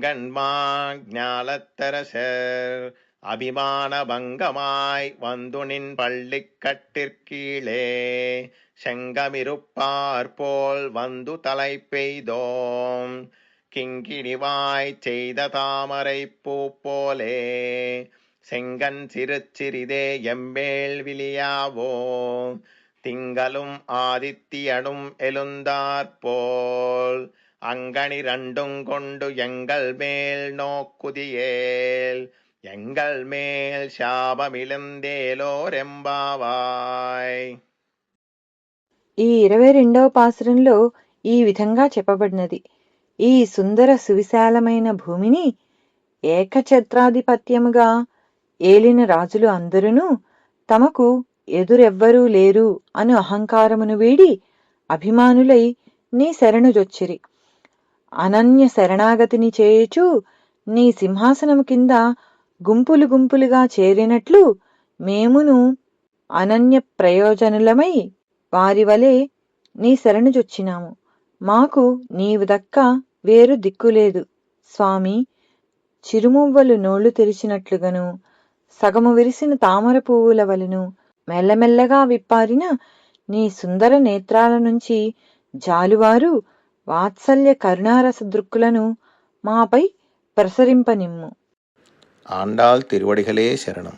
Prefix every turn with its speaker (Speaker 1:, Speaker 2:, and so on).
Speaker 1: கண்மாஞாலத்தரசர் அபிமான பங்கமாய் வந்து நின் பள்ளிக்கட்டிற்கீழே செங்கமிருப்பார் போல் வந்து தலை பெய்தோம் கிங்கிணிவாய் செய்த தாமரை பூ போலே செங்கன் சிறுச்சிறிதே எம்மேல் விழியாவோ திங்களும் ஆதித்தியனும் எழுந்தாற்போல் அங்கனி ரெண்டும் கொண்டு எங்கள் மேல் நோக்குதியேல் எங்கள் మేల్ శాపమిలందేలోరెంబావాయ్.
Speaker 2: ఈ 22వ పాసురంలో ఈ విధంగా చెప్పబడినది. ఈ సుందర సువిశాలమైన భూమిని ఏకఛత్రాధిపత్యముగా ఏలిన రాజులు అందరును తమకు ఎదురెవ్వరూ లేరు అను అహంకారమును వీడి అభిమానులై నీ శరణుజొచ్చిరి. అనన్య శరణాగతిని చేయుచు నీ సింహాసనము కింద గుంపులు గుంపులుగా చేరినట్లు మేమును అనన్య ప్రయోజనులమై వారి వలె నీ శరణుజొచ్చినాము. మాకు నీవు దక్క వేరు దిక్కులేదు స్వామి. చిరుమువ్వలు నోళ్లు తెరిచినట్లుగాను సగము విరిసిన తామర పువ్వుల వలెను మెల్లమెల్లగా విప్పారిన నీ సుందర నేత్రాల నుంచి జాలువారు వాత్సల్య కరుణారస దృక్కులను మాపై ప్రసరింపనిమ్ము.
Speaker 1: ఆండాళ్ తిరువడిகளே శరణం.